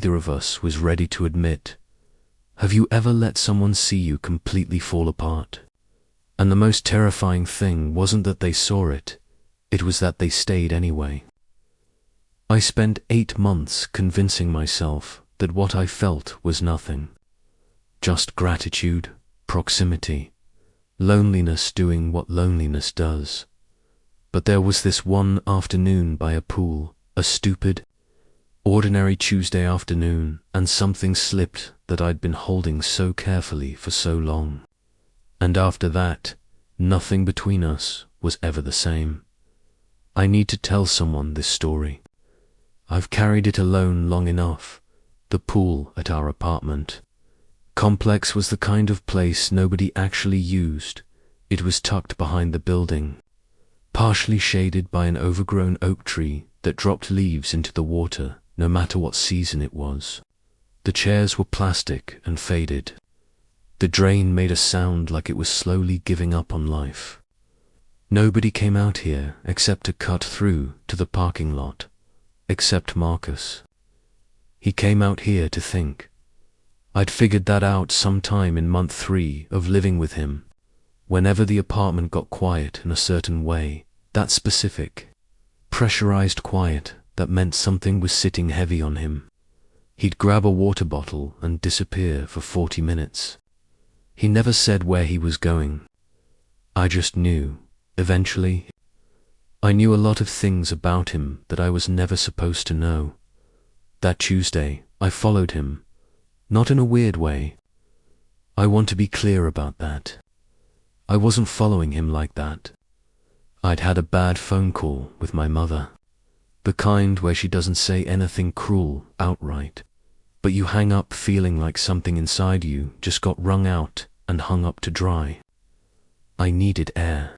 either of us was ready to admit. Have you ever let someone see you completely fall apart? And the most terrifying thing wasn't that they saw it, it was that they stayed anyway. I spent 8 months convincing myself that what I felt was nothing. Just gratitude, proximity, loneliness doing what loneliness does. But there was this one afternoon by a pool, a stupid, ordinary Tuesday afternoon, and something slipped that I'd been holding so carefully for so long. And after that, nothing between us was ever the same. I need to tell someone this story. I've carried it alone long enough. The pool at our apartment complex was the kind of place nobody actually used. It was tucked behind the building, partially shaded by an overgrown oak tree that dropped leaves into the water no matter what season it was. The chairs were plastic and faded. The drain made a sound like it was slowly giving up on life. Nobody came out here except to cut through to the parking lot, except Marcus. He came out here to think. I'd figured that out sometime in month 3 of living with him. Whenever the apartment got quiet in a certain way, that specific, pressurized quiet that meant something was sitting heavy on him, he'd grab a water bottle and disappear for 40 minutes. He never said where he was going. I just knew, eventually. I knew a lot of things about him that I was never supposed to know. That Tuesday, I followed him, not in a weird way. I want to be clear about that. I wasn't following him like that. I'd had a bad phone call with my mother. The kind where she doesn't say anything cruel outright, but you hang up feeling like something inside you just got wrung out and hung up to dry. I needed air.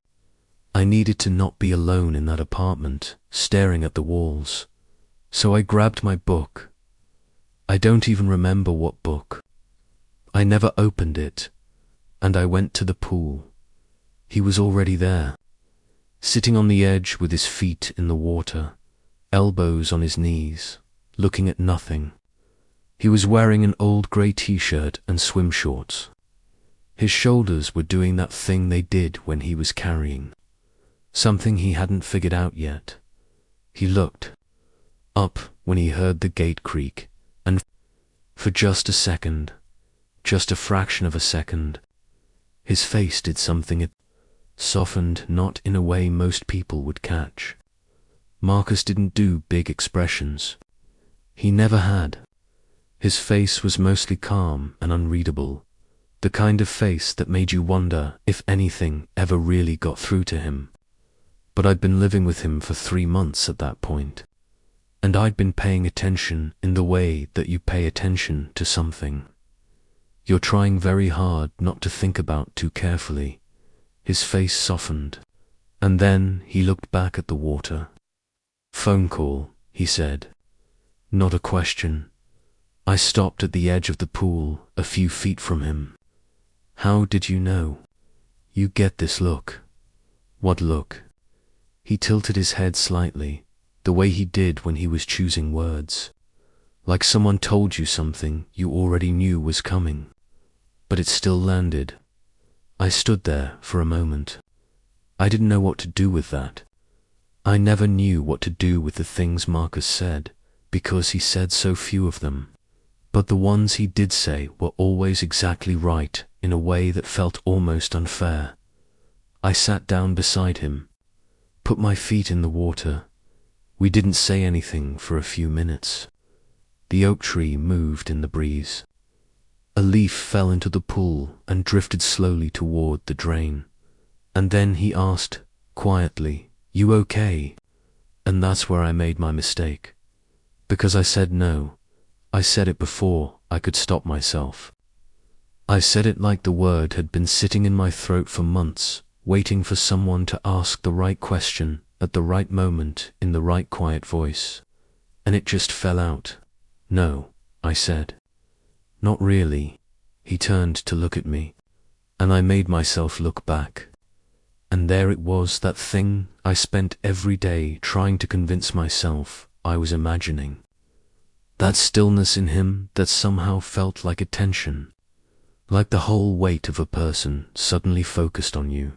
I needed to not be alone in that apartment, staring at the walls. So I grabbed my book. I don't even remember what book. I never opened it, and I went to the pool. He was already there, sitting on the edge with his feet in the water, elbows on his knees, looking at nothing. He was wearing an old grey t-shirt and swim shorts. His shoulders were doing that thing they did when he was carrying, something he hadn't figured out yet. He looked up when he heard the gate creak, and for just a second, just a fraction of a second, his face did something. It softened, not in a way most people would catch. Marcus didn't do big expressions. He never had. His face was mostly calm and unreadable, the kind of face that made you wonder if anything ever really got through to him. But I'd been living with him for 3 months at that point, and I'd been paying attention in the way that you pay attention to something you're trying very hard not to think about too carefully. His face softened, and then he looked back at the water. "Phone call," he said. Not a question. I stopped at the edge of the pool, a few feet from him. "How did you know? You get this look." "What look?" He tilted his head slightly, the way he did when he was choosing words. Like someone told you something you already knew was coming, but it still landed. I stood there for a moment. I didn't know what to do with that. I never knew what to do with the things Marcus said, because he said so few of them. But the ones he did say were always exactly right in a way that felt almost unfair. I sat down beside him, put my feet in the water. We didn't say anything for a few minutes. The oak tree moved in the breeze. A leaf fell into the pool and drifted slowly toward the drain. And then he asked, quietly, "You okay?" And that's where I made my mistake. Because I said no. I said it before I could stop myself. I said it like the word had been sitting in my throat for months, waiting for someone to ask the right question at the right moment in the right quiet voice. And it just fell out. "No," I said. "Not really." He turned to look at me, and I made myself look back. And there it was, that thing I spent every day trying to convince myself I was imagining. That stillness in him that somehow felt like a tension, like the whole weight of a person suddenly focused on you.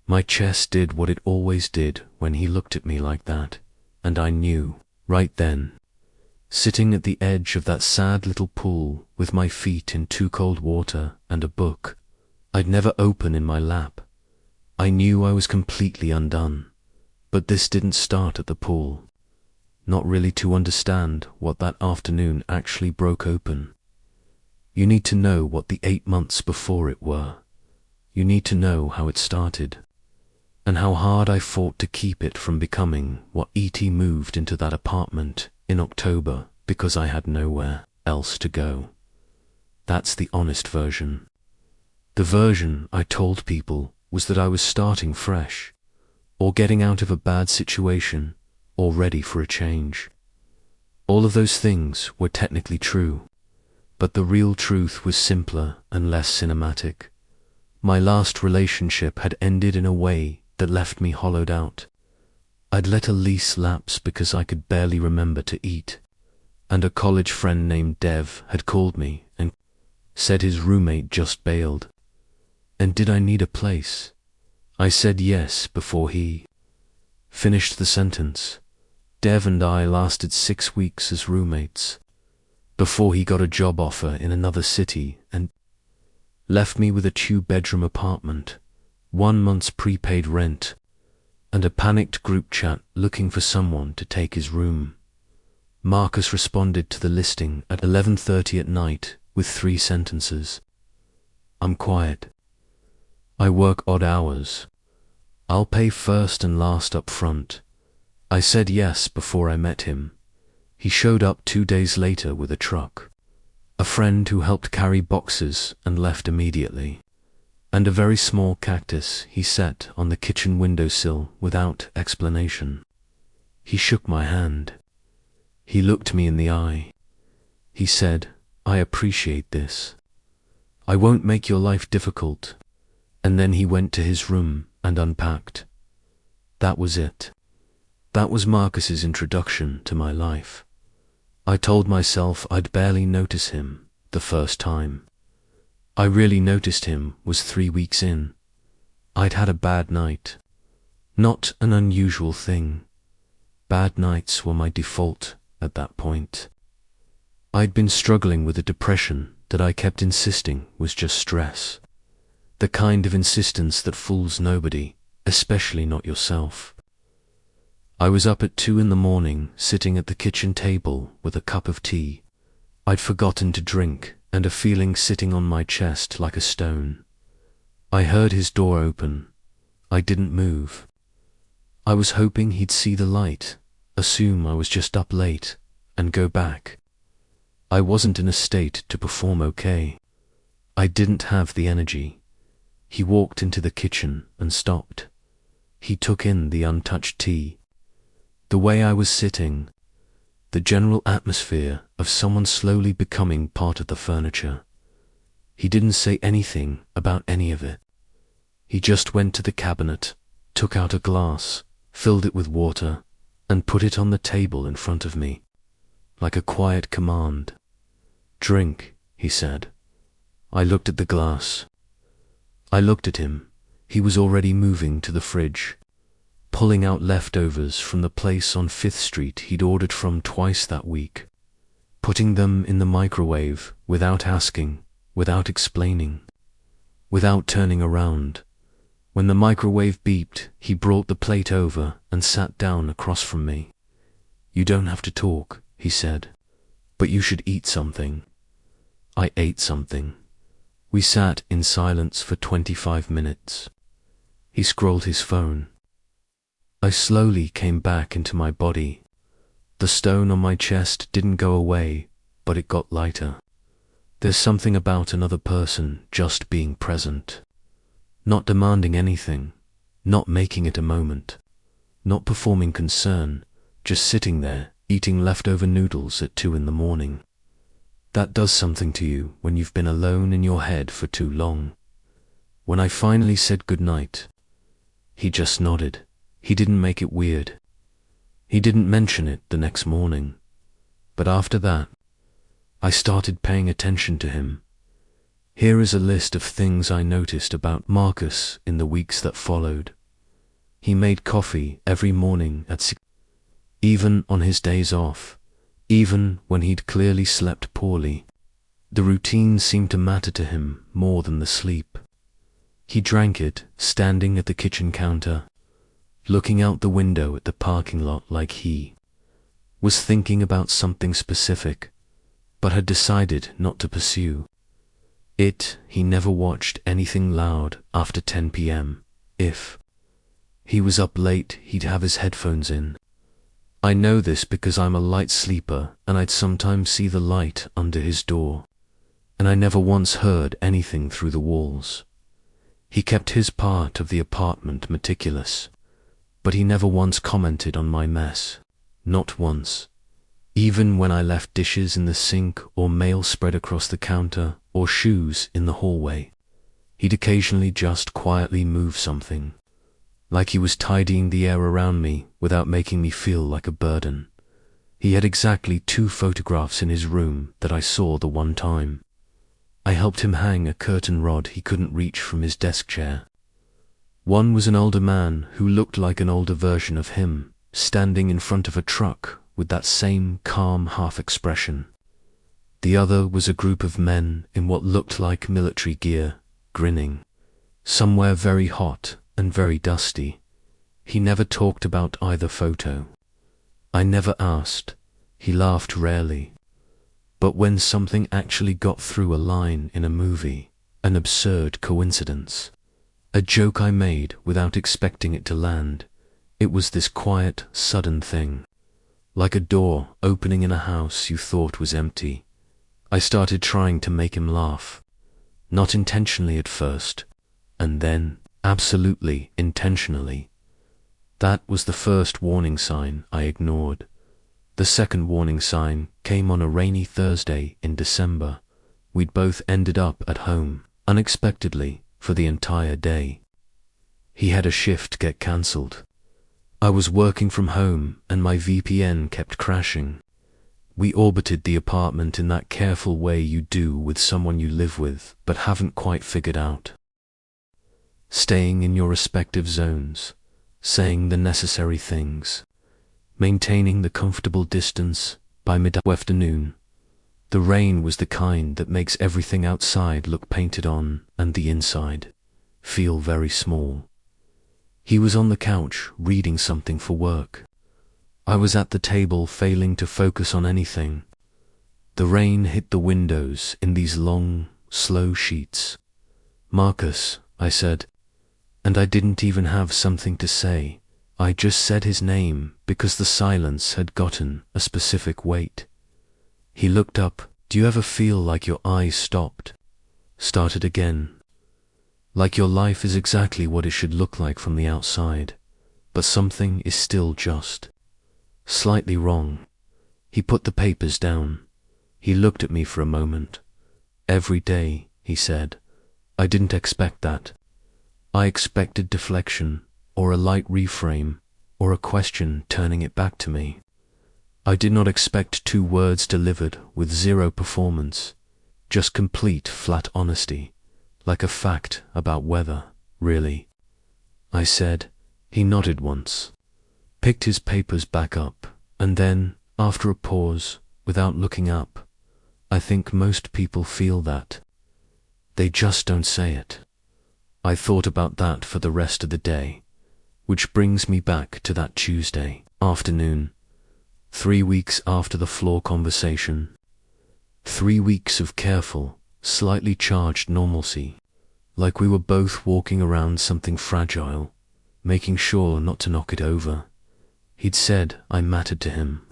My chest did what it always did when he looked at me like that, and I knew, right then, sitting at the edge of that sad little pool with my feet in too cold water and a book I'd never open in my lap, I knew I was completely undone. But this didn't start at the pool. Not really to understand what that afternoon actually broke open. You need to know what the 8 months before it were. You need to know how it started, and how hard I fought to keep it from becoming what E.T. moved into that apartment in October because I had nowhere else to go. That's the honest version. The version I told people was that I was starting fresh, or getting out of a bad situation, or ready for a change. All of those things were technically true, but the real truth was simpler and less cinematic. My last relationship had ended in a way that left me hollowed out. I'd let a lease lapse because I could barely remember to eat, and a college friend named Dev had called me and said his roommate just bailed. And did I need a place? I said yes before he finished the sentence. Dev and I lasted 6 weeks as roommates, before he got a job offer in another city and left me with a 2-bedroom apartment, 1 month's prepaid rent, and a panicked group chat looking for someone to take his room. Marcus responded to the listing at 11:30 at night with 3 sentences. I'm quiet. I work odd hours. I'll pay first and last up front. I said yes before I met him. He showed up 2 days later with a truck, a friend who helped carry boxes and left immediately, and a very small cactus he set on the kitchen windowsill without explanation. He shook my hand. He looked me in the eye. He said, I appreciate this. I won't make your life difficult. And then he went to his room and unpacked. That was it. That was Marcus's introduction to my life. I told myself I'd barely notice him the first time. I really noticed him was 3 weeks in. I'd had a bad night. Not an unusual thing. Bad nights were my default at that point. I'd been struggling with a depression that I kept insisting was just stress. The kind of insistence that fools nobody, especially not yourself. I was up at 2 in the morning, sitting at the kitchen table with a cup of tea I'd forgotten to drink and a feeling sitting on my chest like a stone. I heard his door open. I didn't move. I was hoping he'd see the light, assume I was just up late, and go back. I wasn't in a state to perform okay. I didn't have the energy. He walked into the kitchen and stopped. He took in the untouched tea. The way I was sitting, the general atmosphere of someone slowly becoming part of the furniture. He didn't say anything about any of it. He just went to the cabinet, took out a glass, filled it with water, and put it on the table in front of me, like a quiet command. Drink, he said. I looked at the glass. I looked at him. He was already moving to the fridge, pulling out leftovers from the place on 5th Street he'd ordered from twice that week, putting them in the microwave without asking, without explaining, without turning around. When the microwave beeped, he brought the plate over and sat down across from me. You don't have to talk, he said, but you should eat something. I ate something. We sat in silence for 25 minutes. He scrolled his phone. I slowly came back into my body. The stone on my chest didn't go away, but it got lighter. There's something about another person just being present. Not demanding anything, not making it a moment, not performing concern, just sitting there, eating leftover noodles at 2 in the morning. That does something to you when you've been alone in your head for too long. When I finally said goodnight, he just nodded. He didn't make it weird. He didn't mention it the next morning. But after that, I started paying attention to him. Here is a list of things I noticed about Marcus in the weeks that followed. He made coffee every morning at 6, even on his days off, even when he'd clearly slept poorly. The routine seemed to matter to him more than the sleep. He drank it standing at the kitchen counter, looking out the window at the parking lot like he was thinking about something specific, but had decided not to pursue it. He never watched anything loud after 10 p.m. If he was up late, he'd have his headphones in. I know this because I'm a light sleeper, and I'd sometimes see the light under his door, and I never once heard anything through the walls. He kept his part of the apartment meticulous, but he never once commented on my mess. Not once. Even when I left dishes in the sink or mail spread across the counter or shoes in the hallway, he'd occasionally just quietly move something, like he was tidying the air around me without making me feel like a burden. He had exactly 2 photographs in his room that I saw the one time. I helped him hang a curtain rod he couldn't reach from his desk chair. One was an older man who looked like an older version of him, standing in front of a truck with that same calm half expression. The other was a group of men in what looked like military gear, grinning, somewhere very hot and very dusty. He never talked about either photo. I never asked. He laughed rarely. But when something actually got through a line in a movie, an absurd coincidence, a joke I made without expecting it to land, it was this quiet, sudden thing, like a door opening in a house you thought was empty. I started trying to make him laugh, not intentionally at first, and then absolutely intentionally. That was the first warning sign I ignored. The second warning sign came on a rainy Thursday in December. We'd both ended up at home, unexpectedly, for the entire day. He had a shift get cancelled. I was working from home and my VPN kept crashing. We orbited the apartment in that careful way you do with someone you live with but haven't quite figured out. Staying in your respective zones, saying the necessary things, maintaining the comfortable distance. By mid-afternoon, the rain was the kind that makes everything outside look painted on and the inside feel very small. He was on the couch reading something for work. I was at the table failing to focus on anything. The rain hit the windows in these long, slow sheets. "Marcus," I said, and I didn't even have something to say. I just said his name because the silence had gotten a specific weight. He looked up. "Do you ever feel like your eyes started again? Like your life is exactly what it should look like from the outside, but something is still just slightly wrong?" He put the papers down. He looked at me for a moment. "Every day," he said. "I didn't expect that. I expected deflection, or a light reframe, or a question turning it back to me. I did not expect 2 words delivered with 0 performance, just complete flat honesty, like a fact about weather, really." I said. He nodded once, picked his papers back up, and then, after a pause, without looking up, "I think most people feel that. They just don't say it." I thought about that for the rest of the day, which brings me back to that Tuesday afternoon, 3 weeks after the floor conversation. 3 weeks of careful, slightly charged normalcy, like we were both walking around something fragile, making sure not to knock it over. He'd said I mattered to him.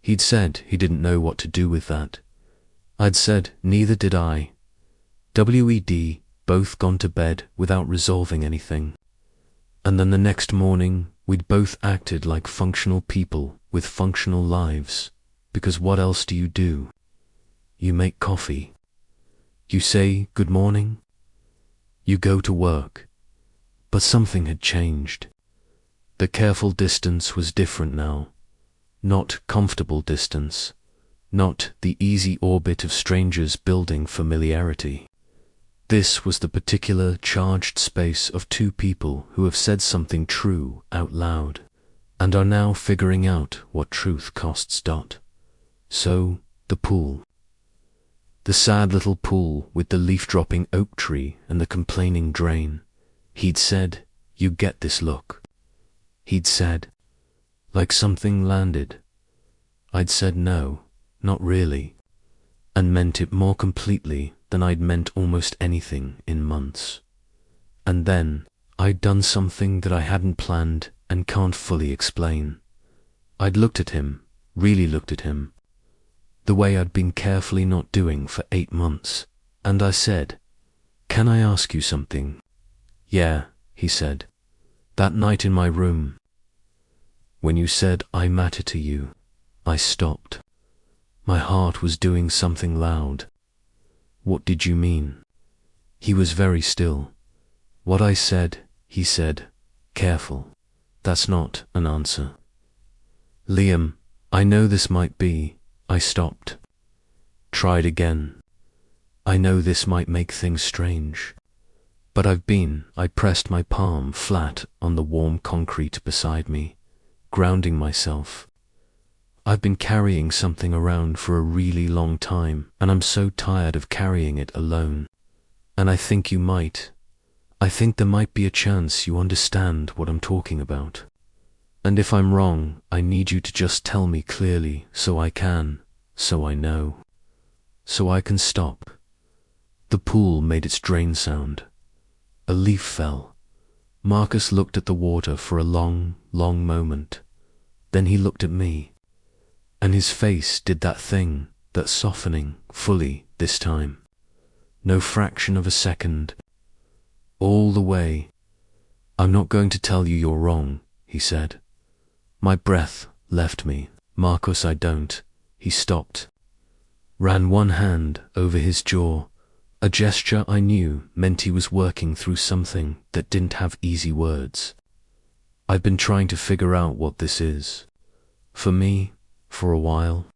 He'd said he didn't know what to do with that. I'd said neither did I. WED, both gone to bed without resolving anything. And then the next morning, we'd both acted like functional people with functional lives, because what else do you do? You make coffee. You say good morning. You go to work. But something had changed. The careful distance was different now. Not comfortable distance, not the easy orbit of strangers building familiarity. This was the particular charged space of two people who have said something true out loud, and are now figuring out what truth costs. So, the pool. The sad little pool with the leaf-dropping oak tree and the complaining drain. He'd said, "You get this look." He'd said, like something landed. I'd said no, not really, and meant it more completely than I'd meant almost anything in months. And then, I'd done something that I hadn't planned and can't fully explain. I'd looked at him, really looked at him, the way I'd been carefully not doing for 8 months, and I said, "Can I ask you something?" "Yeah," he said. "That night in my room, when you said I matter to you," I stopped. My heart was doing something loud. "What did you mean?" He was very still. "What I said," he said, "careful. That's not an answer." "Liam, I know this might be," I stopped. Tried again. "I know this might make things strange. But I pressed my palm flat on the warm concrete beside me, grounding myself. "I've been carrying something around for a really long time, and I'm so tired of carrying it alone. And I think there might be a chance you understand what I'm talking about. And if I'm wrong, I need you to just tell me clearly so I know, so I can stop." The pool made its drain sound. A leaf fell. Marcus looked at the water for a long, long moment. Then he looked at me, and his face did that thing, that softening, fully this time. No fraction of a second. All the way. "I'm not going to tell you you're wrong," he said. My breath left me. "Marcus, I don't." He stopped, ran one hand over his jaw, a gesture I knew meant he was working through something that didn't have easy words. "I've been trying to figure out what this is. For me, for a while.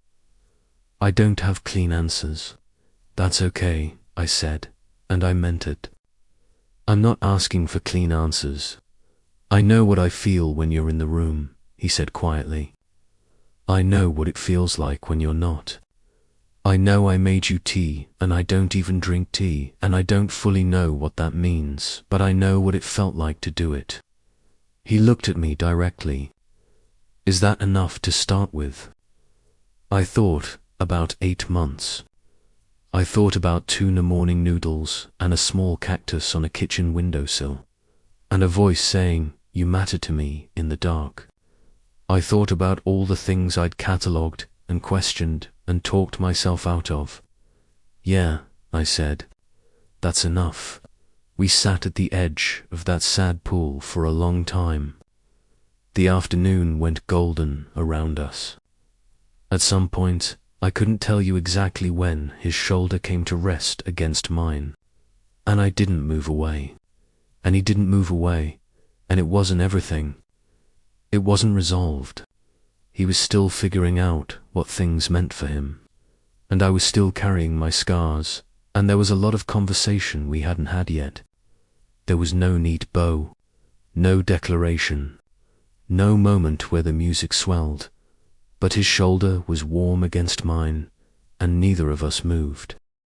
I don't have clean answers. That's okay," I said, and I meant it. "I'm not asking for clean answers. I know what I feel when you're in the room," he said quietly. "I know what it feels like when you're not. I know I made you tea, and I don't even drink tea, and I don't fully know what that means, but I know what it felt like to do it." He looked at me directly. "Is that enough to start with?" I thought about 8 months. I thought about tuna morning noodles and a small cactus on a kitchen windowsill, and a voice saying, "You matter to me," in the dark. I thought about all the things I'd catalogued and questioned and talked myself out of. "Yeah," I said, "that's enough." We sat at the edge of that sad pool for a long time. The afternoon went golden around us. At some point, I couldn't tell you exactly when, his shoulder came to rest against mine. And I didn't move away. And he didn't move away. And it wasn't everything. It wasn't resolved. He was still figuring out what things meant for him. And I was still carrying my scars, and there was a lot of conversation we hadn't had yet. There was no neat bow, no declaration, no moment where the music swelled, but his shoulder was warm against mine, and neither of us moved.